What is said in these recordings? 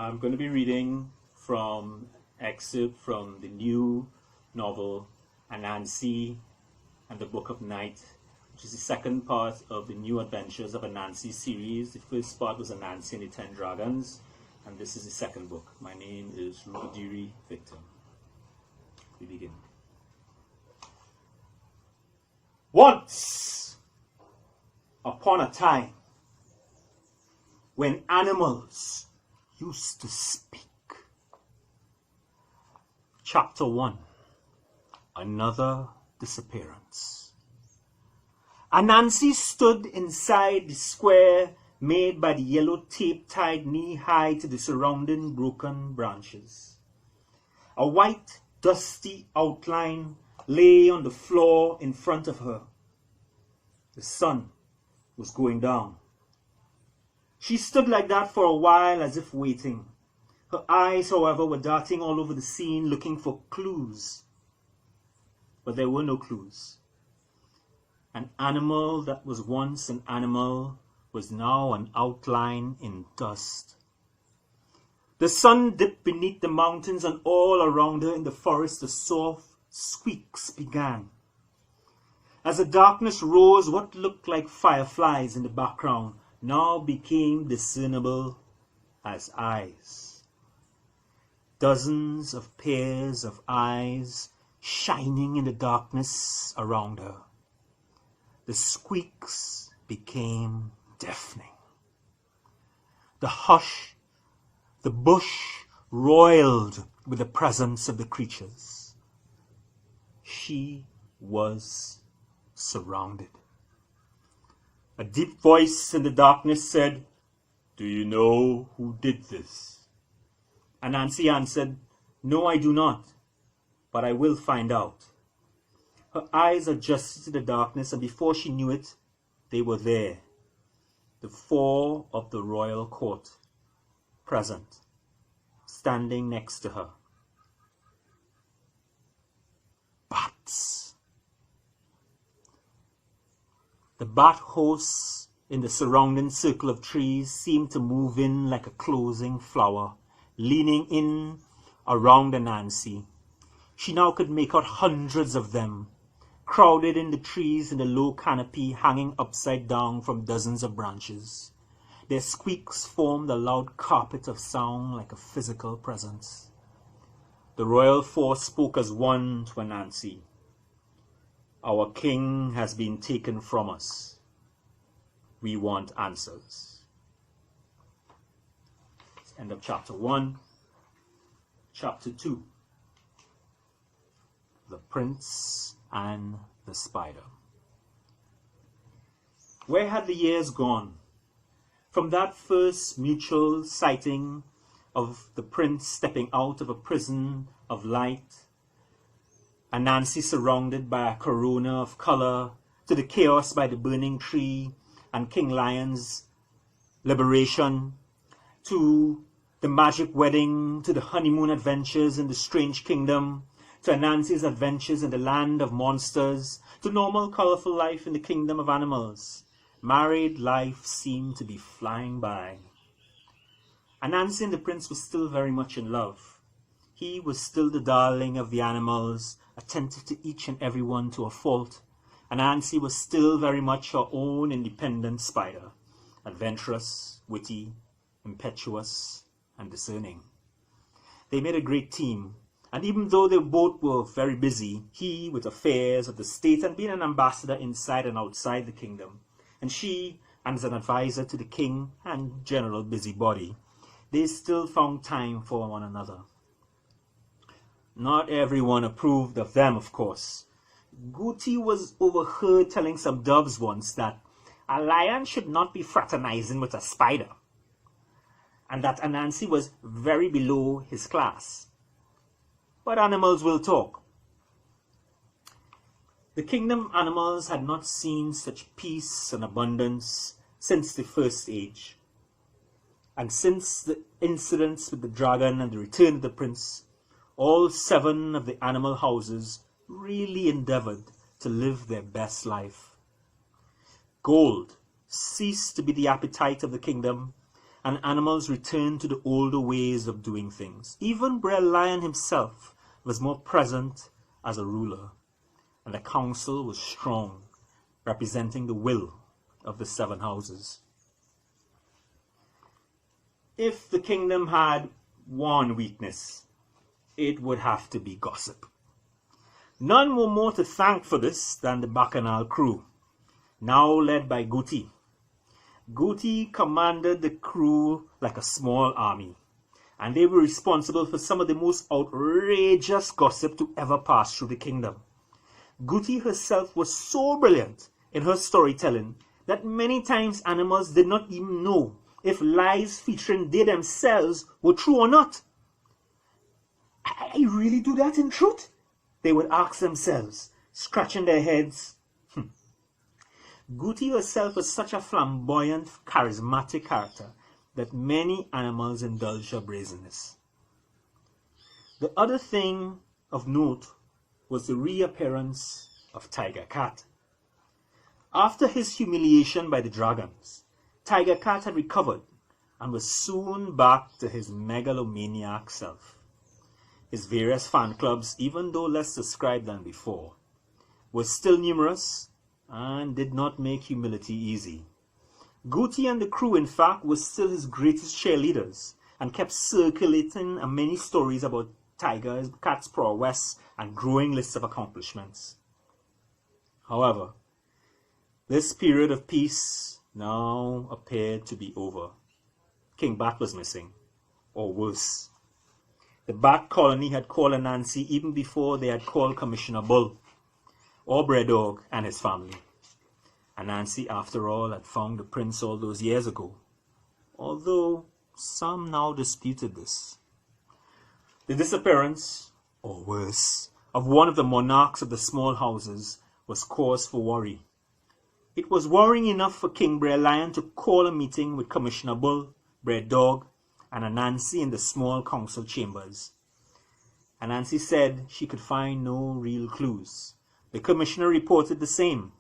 I'm going to be reading from excerpt from the new novel Anansi and the Book of Night, which is the second part of the new Adventures of Anansi series. The first part was Anansi and the 10 Dragons, and this is the second book. My name is Rubadiri Victor. We begin. Once upon a time, when animals used to speak. Chapter 1. Another disappearance. Anansi stood inside the square made by the yellow tape tied knee-high to the surrounding broken branches. A white, dusty outline lay on the floor in front of her. The sun was going down. She stood like that for a while as if waiting. Her eyes, however, were darting all over the scene looking for clues. But there were no clues. An animal that was once an animal was now an outline in dust. The sun dipped beneath the mountains, and all around her in the forest the soft squeaks began. As the darkness rose, what looked like fireflies in the background now became discernible as eyes. Dozens of pairs of eyes shining in the darkness around her. The squeaks became deafening. The bush roiled with the presence of the creatures. She was surrounded. A deep voice in the darkness said, "Do you know who did this?" Anansi answered, "No, I do not, but I will find out." Her eyes adjusted to the darkness, and before she knew it, they were there. The 4 of the royal court, present, standing next to her. Bats. The bat hosts in the surrounding circle of trees seemed to move in like a closing flower, leaning in around Anansi. She now could make out hundreds of them, crowded in the trees in the low canopy hanging upside down from dozens of branches. Their squeaks formed a loud carpet of sound like a physical presence. The royal force spoke as one to Anansi. "Our king has been taken from us. We want answers." End of chapter 1. Chapter 2. The Prince and the Spider. Where had the years gone? From that first mutual sighting of the prince stepping out of a prison of light, Anansi surrounded by a corona of color, to the chaos by the burning tree and King Lion's liberation, to the magic wedding, to the honeymoon adventures in the strange kingdom, to Anansi's adventures in the land of monsters, to normal colorful life in the kingdom of animals. Married life seemed to be flying by. Anansi and the prince were still very much in love. He was still the darling of the animals, attentive to each and every one to a fault. Anansi was still very much her own independent spider, adventurous, witty, impetuous, and discerning. They made a great team, and even though they both were very busy, he with affairs of the state and being an ambassador inside and outside the kingdom, and she as an advisor to the king and general busybody, they still found time for one another. Not everyone approved of them, of course. Guti was overheard telling some doves once that a lion should not be fraternizing with a spider, and that Anansi was very below his class. But animals will talk. The kingdom animals had not seen such peace and abundance since the first age. And since the incidents with the dragon and the return of the prince, all 7 of the animal houses really endeavored to live their best life. Gold ceased to be the appetite of the kingdom, and animals returned to the older ways of doing things. Even Brer Lion himself was more present as a ruler, and the council was strong, representing the will of the 7 houses. If the kingdom had one weakness, it would have to be gossip. None were more to thank for this than the Bacchanal crew, now led by Guti. Guti commanded the crew like a small army, and they were responsible for some of the most outrageous gossip to ever pass through the kingdom. Guti herself was so brilliant in her storytelling that many times animals did not even know if lies featuring they themselves were true or not. I really do that in truth? They would ask themselves, scratching their heads. Guti herself was such a flamboyant, charismatic character that many animals indulged her brazenness. The other thing of note was the reappearance of Tiger Cat. After his humiliation by the dragons, Tiger Cat had recovered and was soon back to his megalomaniac self. His various fan clubs, even though less described than before, were still numerous and did not make humility easy. Guti and the crew, in fact, were still his greatest cheerleaders and kept circulating many stories about Tiger Cat's prowess and growing lists of accomplishments. However, this period of peace now appeared to be over. King Bat was missing, or worse. The Bat colony had called Anansi even before they had called Commissioner Bull, or Brer Dog and his family. Anansi, after all, had found the prince all those years ago, although some now disputed this. The disappearance, or worse, of one of the monarchs of the small houses was cause for worry. It was worrying enough for King Brer Lion to call a meeting with Commissioner Bull, Brer Dog, and Anansi in the small council chambers. Anansi said she could find no real clues. The commissioner reported the same.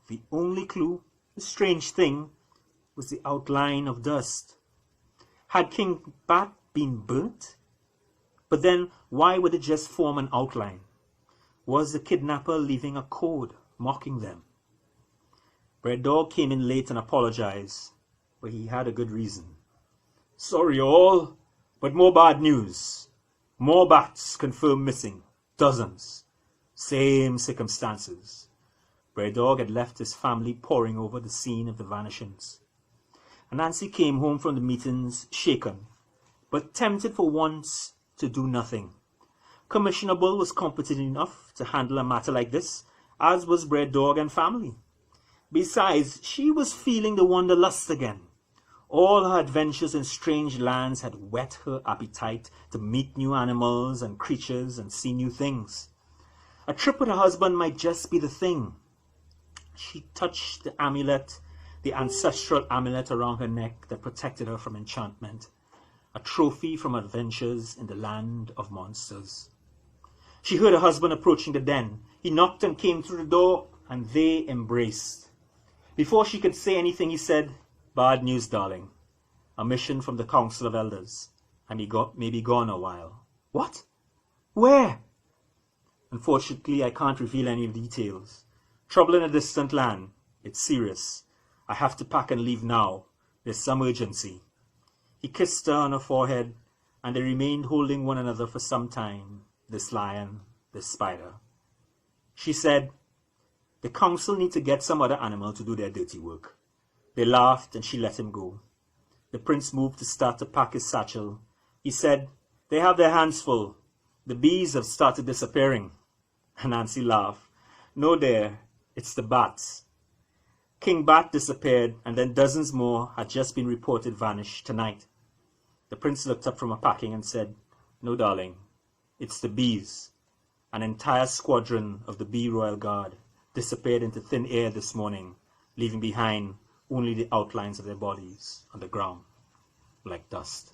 The only clue, the strange thing, was the outline of dust. Had King Bat been burnt? But then, why would it just form an outline? Was the kidnapper leaving a code, mocking them? Brer Dog came in late and apologized, but he had a good reason. Sorry all, but more bad news. More bats confirmed missing. Dozens. Same circumstances. Brer Dog had left his family poring over the scene of the vanishings. Anansi came home from the meetings shaken, but tempted for once to do nothing. Commissioner Bull was competent enough to handle a matter like this, as was Brer Dog and family. Besides, she was feeling the wanderlust again. All her adventures in strange lands had whet her appetite to meet new animals and creatures and see new things. A trip with her husband might just be the thing. She touched the amulet, the ancestral amulet around her neck that protected her from enchantment, a trophy from adventures in the land of monsters. She heard her husband approaching the den. He knocked and came through the door, and they embraced. Before she could say anything, he said, "Bad news, darling. A mission from the Council of Elders, and he may be gone a while." "What? Where?" "Unfortunately, I can't reveal any of the details. Trouble in a distant land. It's serious. I have to pack and leave now. There's some urgency." He kissed her on her forehead, and they remained holding one another for some time, this lion, this spider. She said, "The council need to get some other animal to do their dirty work." They laughed, and she let him go. The prince moved to start to pack his satchel. He said, "They have their hands full. The bees have started disappearing." Anansi laughed. "No, dear, it's the bats." King Bat disappeared, and then dozens more had just been reported vanished tonight. The prince looked up from her packing and said, "No, darling, it's the bees. An entire squadron of the Bee Royal Guard disappeared into thin air this morning, leaving behind only the outlines of their bodies on the ground, like dust."